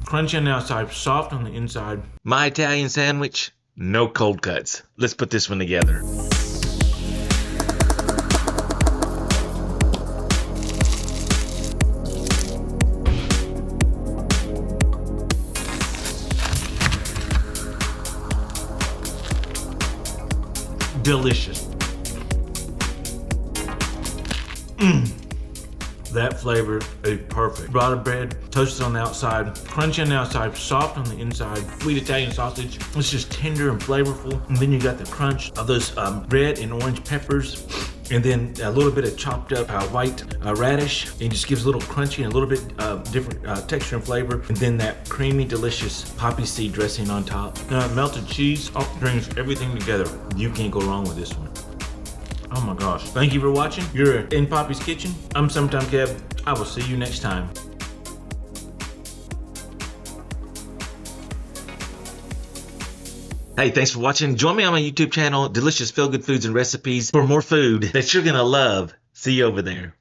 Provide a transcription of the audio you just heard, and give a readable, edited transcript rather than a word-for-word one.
crunchy on the outside, soft on the inside. My Italian sandwich, no cold cuts. Let's put this one together. Delicious. That flavor is perfect. Ciabatta bread, toasted on the outside, crunchy on the outside, soft on the inside. Sweet Italian sausage. It's just tender and flavorful. And then you got the crunch of those red and orange peppers. And then a little bit of chopped up white radish. And it just gives a little crunchy and a little bit different texture and flavor. And then that creamy, delicious poppy seed dressing on top. Melted cheese brings everything together. You can't go wrong with this one. Oh my gosh. Thank you for watching. You're in Poppy's Kitchen. I'm Summertime Kev. I will see you next time. Hey, thanks for watching. Join me on my YouTube channel, Delicious Feel Good Foods and Recipes, for more food that you're gonna love. See you over there.